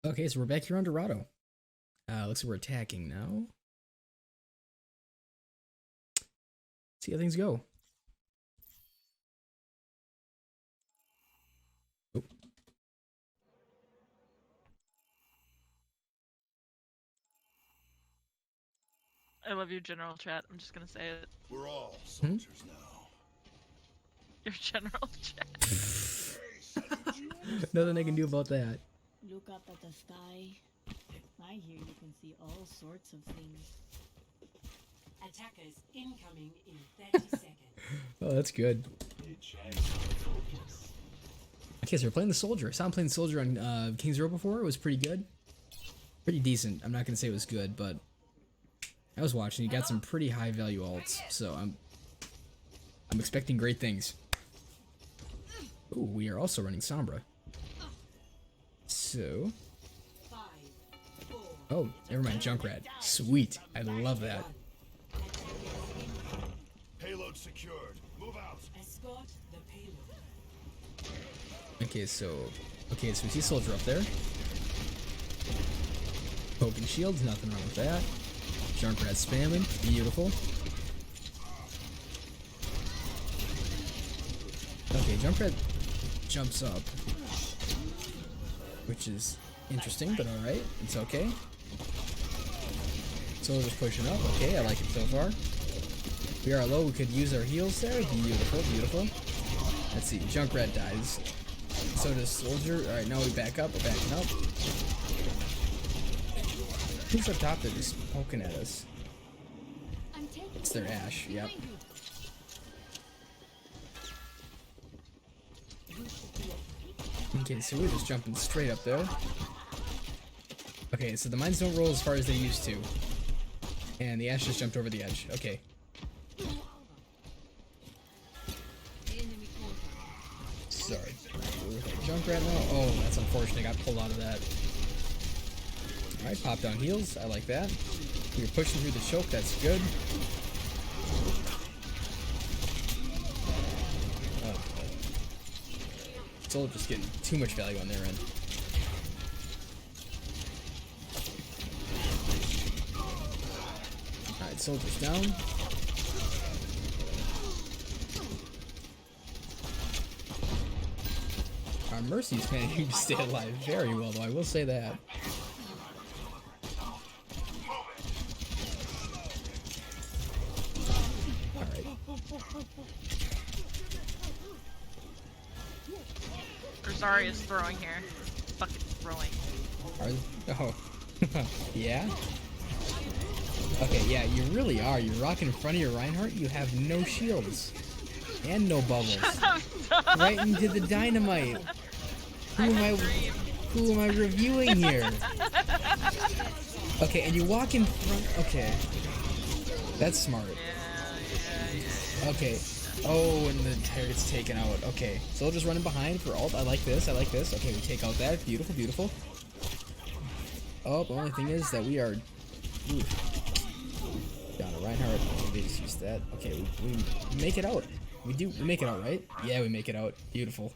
Okay, so we're back here on Dorado. Looks like we're attacking now. See how things go. Oh. I love you, General Chat. I'm just gonna say it. We're all soldiers now. Your General Chat. Nothing I can do about that. Look up at the sky. I hear you can see all sorts of things. Attackers incoming in 30 seconds. Oh, that's good. Okay, so we're playing the soldier. I saw him playing the soldier on King's Row before. It was pretty good. Pretty decent. I'm not gonna say it was good, but I was watching. He got some pretty high value alts, so I'm expecting great things. Ooh, we are also running Sombra. So, oh, never mind, Junkrat. Sweet, I love that. Payload secured. Move out. Escort the payload. Okay, so we see soldier up there. Poke and shields, nothing wrong with that. Junkrat spamming, beautiful. Okay, Junkrat jumps up, which is interesting, but alright, it's okay. Soldier's pushing up, okay, I like it so far. We are low, we could use our heals there, beautiful, beautiful. Let's see, Junkrat dies. So does Soldier. Alright, now we back up, we're backing up. Who's up top that is poking at us? It's their Ash, yep. Okay, so we're just jumping straight up there. Okay, so the mines don't roll as far as they used to. And the Ash just jumped over the edge. Okay. Sorry. Junkrat now? Oh, that's unfortunate. I got pulled out of that. Alright, pop down heals. I like that. You're pushing through the choke. That's good. Oh. Soul just getting too much value on their end. Alright, Soldier's down. Our Mercy's managing to stay alive very well, though, I will say that. Alright. Rosaria is throwing here. Fucking throwing. Oh. Yeah? Okay, yeah, you really are. You're rocking in front of your Reinhardt, you have no shields. And no bubbles. Right into the dynamite. Who am I reviewing here? Okay, and you walk in front. Okay, that's smart. Okay. Oh, and the target's taken out. Okay, Soldier's running behind for ult. I like this. I like this. Okay, we take out that. Beautiful, beautiful. Oh, the only thing is that we are down to Reinhardt. Maybe just use that. Okay, we make it out. We make it out, right? Yeah, we make it out. Beautiful.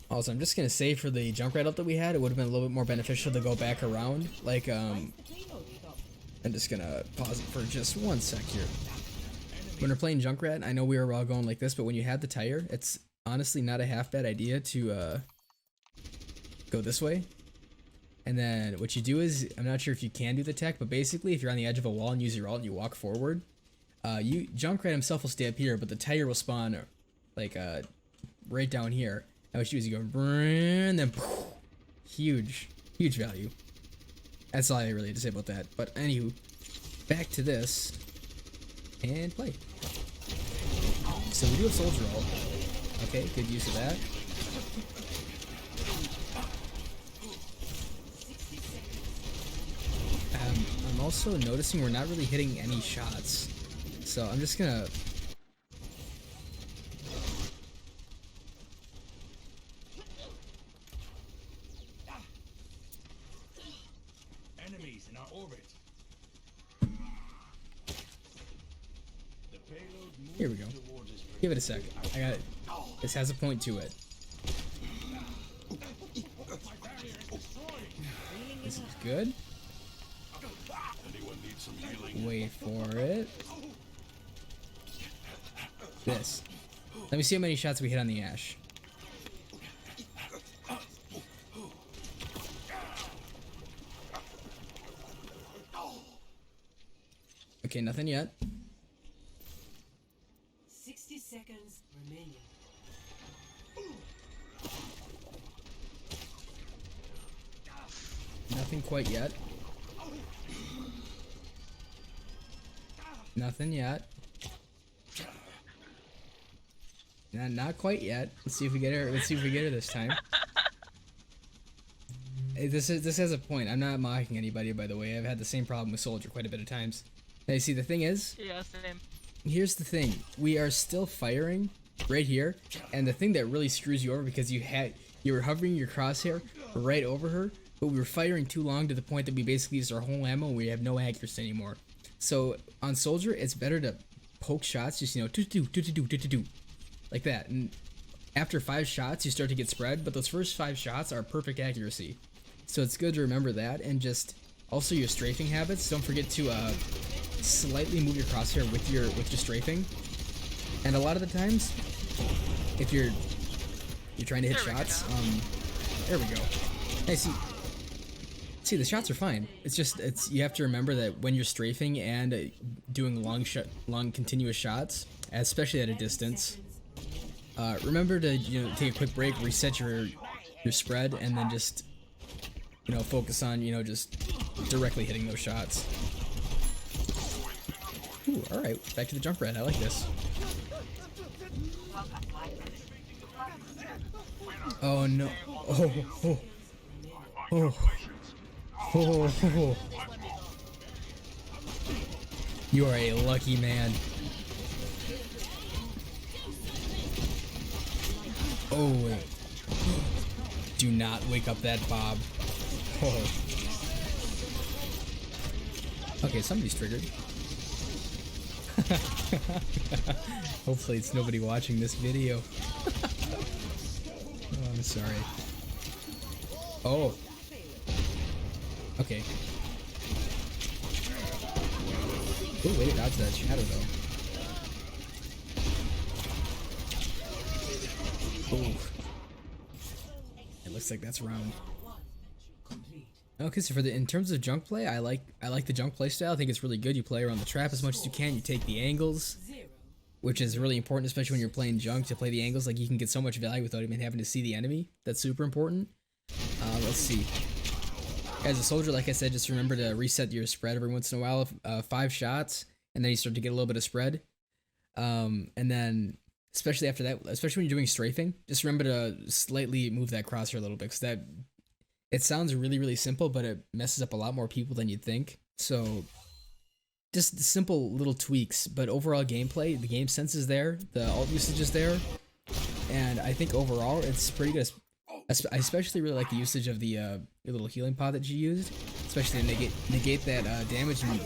Also, I'm just gonna say for the Junkrat up that we had, it would have been a little bit more beneficial to go back around. Like, I'm just gonna pause it for just 1 sec here. When we're playing Junkrat, I know we were all going like this, but when you have the tire, it's honestly not a half bad idea to go this way. And then what you do is, I'm not sure if you can do the tech, but basically if you're on the edge of a wall and use your ult and you walk forward, Junkrat himself will stay up here, but the tire will spawn like right down here. And what you do is you go and then huge value. That's all I really had to say about that. But anywho, back to this and play. So we do have Soldier ult. Okay, good use of that. I'm also noticing we're not really hitting any shots, so I'm just gonna Enemies in our orbit. The payload here we go. Give it a sec. I got it. This has a point to it. This is good. Anyone need some healing? Wait for it. This. Let me see how many shots we hit on the Ash. Okay, nothing yet. 60 seconds remaining. Nothing quite yet. Nothing yet. Not quite yet. Let's see if we get her. Let's see if we get her this time. Hey, this has a point. I'm not mocking anybody, by the way. I've had the same problem with Soldier quite a bit of times. Now, you see, the thing is, Yeah, same. here's the thing. We are still firing right here, and the thing that really screws you over because you were hovering your crosshair right over her, but we were firing too long to the point that we basically used our whole ammo and we have no accuracy anymore. So on Soldier, it's better to poke shots, just do like that. And after 5 shots, you start to get spread, but those first 5 shots are perfect accuracy. So it's good to remember that, and just also your strafing habits. Don't forget to slightly move your crosshair with your strafing. And a lot of the times, if you're trying to hit shots, there we go. Hey, see, the shots are fine. It's just you have to remember that when you're strafing and doing long continuous shots, especially at a distance, remember to take a quick break, reset your spread, and then just focus on just directly hitting those shots. Ooh, all right, back to the jump red. I like this. Oh no! Oh. You are a lucky man. Oh, do not wake up that Bob. Oh. Okay, somebody's triggered. Hopefully it's nobody watching this video. Oh, I'm sorry. Oh. Okay. Oh, wait, dodge that shadow though. Oh. It looks like that's round. Okay, so in terms of junk play, I like the junk play style. I think it's really good. You play around the trap as much as you can. You take the angles, which is really important, especially when you're playing junk, to play the angles. Like, you can get so much value without even having to see the enemy. That's super important. Let's see. As a Soldier, like I said, just remember to reset your spread every once in a while. 5 shots, and then you start to get a little bit of spread. And then, especially after that, especially when you're doing strafing, just remember to slightly move that crosshair a little bit, because it sounds really, really simple, but it messes up a lot more people than you'd think. So just simple little tweaks, but overall gameplay, the game sense is there, the ult usage is there, and I think overall it's pretty good. I especially really like the usage of the your little healing pod that you used, especially to negate that damage and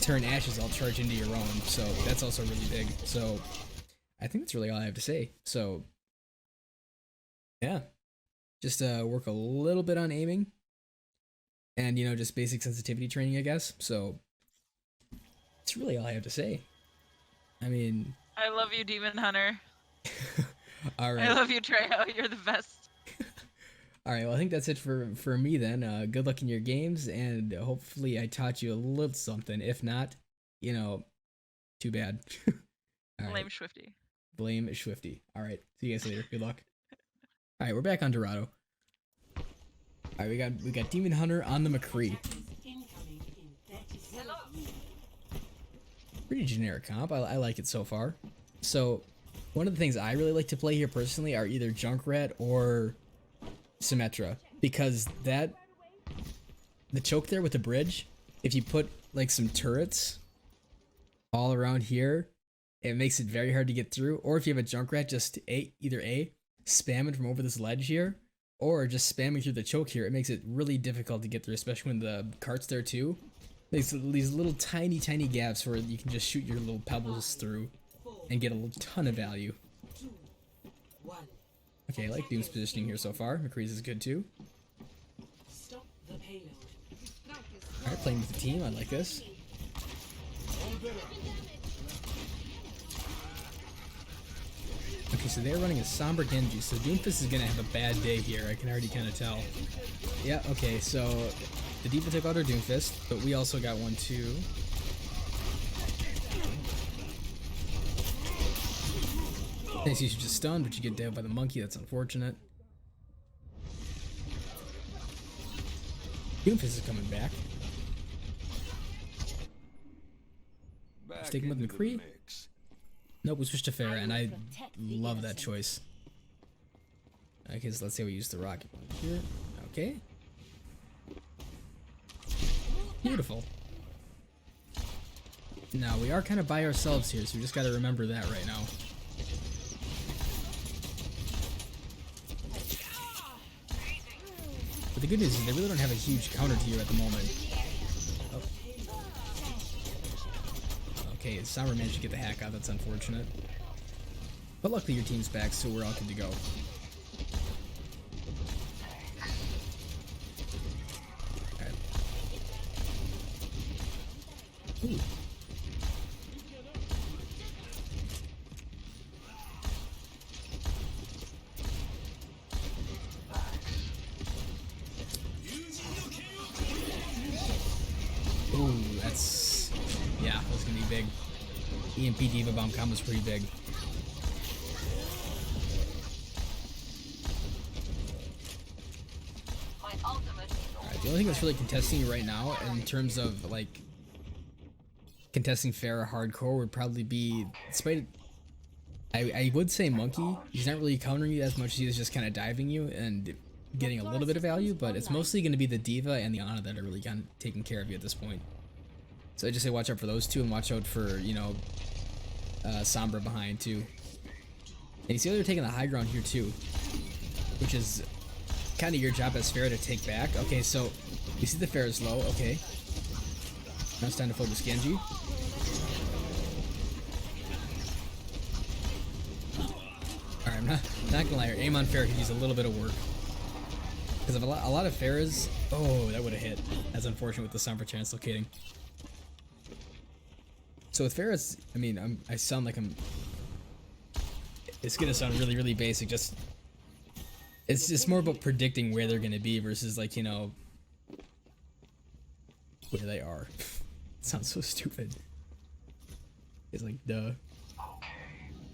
turn Ash's ult charge into your own. So that's also really big. So I think that's really all I have to say. So yeah. Just work a little bit on aiming, and just basic sensitivity training, I guess. So that's really all I have to say. I mean, I love you, Demon Hunter. all right. I love you, Trejo. You're the best. All right. Well, I think that's it for me then. Good luck in your games, and hopefully I taught you a little something. If not, too bad. All Blame right. Swifty. Blame Swifty. All right. See you guys later. Good luck. All right, we're back on Dorado. All right, we got Demon Hunter on the McCree. Pretty generic comp. I like it so far. So, one of the things I really like to play here personally are either Junkrat or Symmetra, because the choke there with the bridge, if you put like some turrets all around here, it makes it very hard to get through. Or if you have a Junkrat, just either spamming from over this ledge here, or just spamming through the choke here, it makes it really difficult to get through, especially when the cart's there too. There's these little tiny gaps where you can just shoot your little pebbles through and get a ton of value. Okay, I like Doom's positioning here so far. McCree's is good too. Stop the payload. Alright, playing with the team. I like this. Okay, so they're running a Sombra Genji, so Doomfist is gonna have a bad day here. I can already kind of tell. Yeah, okay, so the D.Va took out her Doomfist, but we also got one too. Thinks you should just stun, but you get dead by the monkey. That's unfortunate. Doomfist is coming back. Sticking with McCree. Nope, we switched to Pharah, and I love that choice. Okay, so let's say we use the rocket here. Okay. Beautiful. Now, we are kind of by ourselves here, so we just got to remember that right now. But the good news is they really don't have a huge counter to you at the moment. Oh. Okay, Sombra managed to get the hack out. That's unfortunate. But luckily your team's back, so we're all good to go. Alright. Ooh. Ooh, that's... yeah, that's gonna be big. EMP D.Va Bomb combo's pretty big. Alright, the only thing that's really contesting you right now, in terms of, like, contesting Pharah hardcore would probably be, despite... I would say Monkey. He's not really countering you as much as he is just kind of diving you and getting a little bit of value, but it's mostly going to be the D.Va and the Ana that are really kind of taking care of you at this point. So I just say watch out for those two and watch out for, you know, Sombra behind too. And you see they're taking the high ground here too, which is kind of your job as Pharah to take back. Okay, so you see the Pharah's low. Okay, now it's time to focus Genji. Alright, I'm not gonna lie, aim on Pharah could use a little bit of work. Because of a lot of Pharah's... oh, that would have hit. That's unfortunate with the Sombra translocating. So with Pharah's, I mean, I sound like I'm... it's gonna sound really, really basic, just... it's more about predicting where they're gonna be versus, like, you know... where they are. It sounds so stupid. It's like, duh.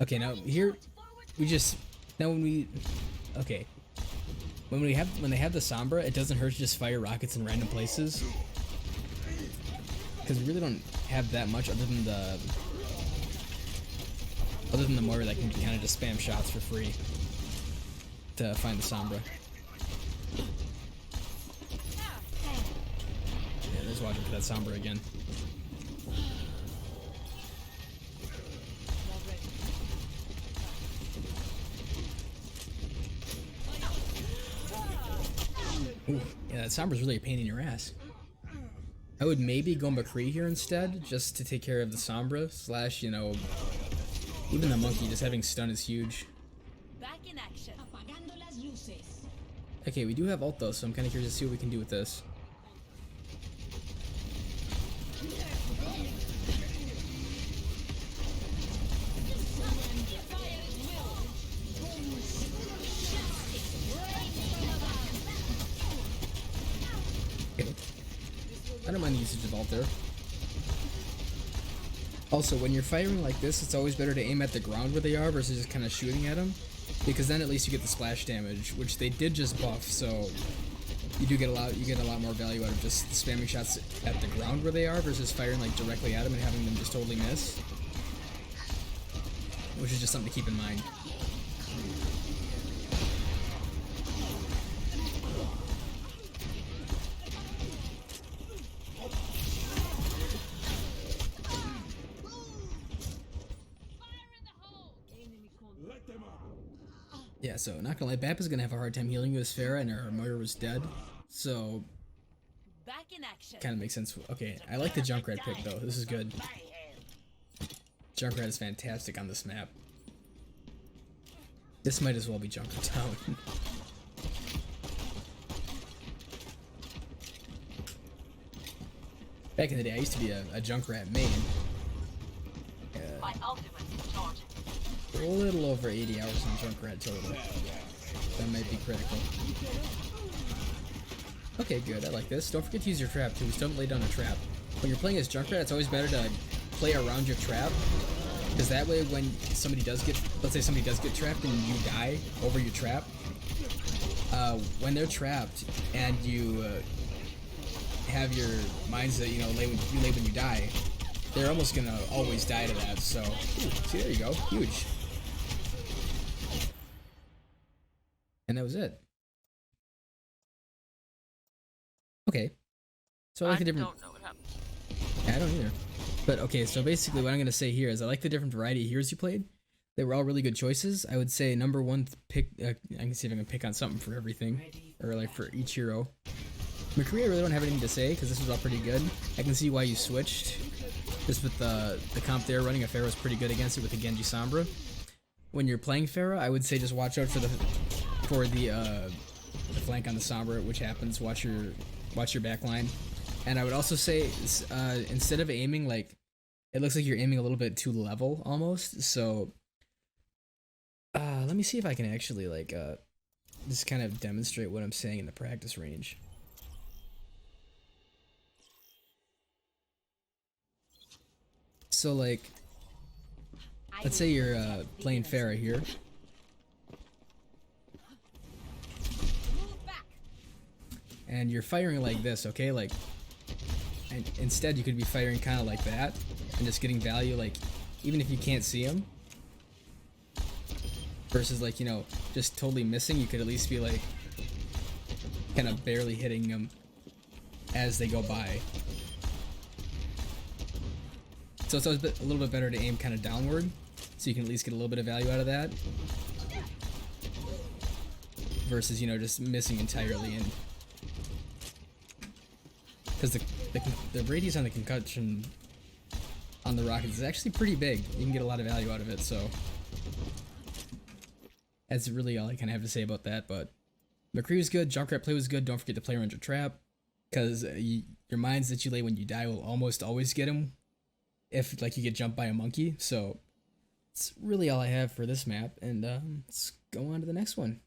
Okay, now, here... we just... now when we... okay. When they have the Sombra, it doesn't hurt to just fire rockets in random places. Because we really don't have that much other than the Moira that can kind of just spam shots for free to find the Sombra. Yeah, there's watching for that Sombra again. Ooh, yeah, that Sombra's really a pain in your ass. I would maybe go McCree here instead, just to take care of the Sombra, slash, you know, even the monkey. Just having stun is huge. Back in action. Apagando las luces. Okay, we do have ult though, so I'm kind of curious to see what we can do with this. I don't mind the usage of ult there. Also, when you're firing like this, it's always better to aim at the ground where they are versus just kind of shooting at them, because then at least you get the splash damage, which they did just buff. So you do get a lot more value out of just spamming shots at the ground where they are versus firing like directly at them and having them just totally miss, which is just something to keep in mind. Yeah, so not gonna lie, Bap is gonna have a hard time healing with Pharah, and her Moira was dead, so Back in action. kind of makes sense. Okay, I like the Junkrat pick though. This is good. Junkrat is fantastic on this map. This might as well be Junkertown. Back in the day, I used to be a Junkrat main. My ultimate is charging. A little over 80 hours on Junkrat total. That might be critical. Okay, good. I like this. Don't forget to use your trap too. Just don't lay down a trap. When you're playing as Junkrat, it's always better to play around your trap. Because that way when somebody does get, let's say somebody does get trapped and you die over your trap, when they're trapped and you have your mines that, you know, lay when you die, they're almost gonna always die to that, so, see, there you go, huge. And that was it. Okay. So I like the different... don't know what happened. Yeah, I don't either. But okay, so basically what I'm gonna say here is I like the different variety of heroes you played. They were all really good choices. I would say number one pick, I can see if I can pick on something for everything, or like for each hero. McCree, I really don't have anything to say because this was all pretty good. I can see why you switched. Just with the comp there running, a Pharah was pretty good against it with the Genji Sombra. When you're playing Pharah, I would say just watch out for the flank on the Sombra, which happens. Watch your back line. And I would also say, instead of aiming, like, it looks like you're aiming a little bit too level, almost, so, let me see if I can actually, like, just kind of demonstrate what I'm saying in the practice range. So, like, let's say you're, playing Pharah here. And you're firing like this, okay, like, and instead you could be firing kind of like that and just getting value, like, even if you can't see them, versus, like, you know, just totally missing. You could at least be like kind of barely hitting them as they go by. So it's always a little bit better to aim kind of downward so you can at least get a little bit of value out of that versus, you know, just missing entirely. And because the radius on the concussion on the rockets is actually pretty big. You can get a lot of value out of it, so that's really all I kind of have to say about that. But McCree was good, Junkrat play was good. Don't forget to play around your trap, because your mines that you lay when you die will almost always get them if, like, you get jumped by a monkey. So it's really all I have for this map, and let's go on to the next one.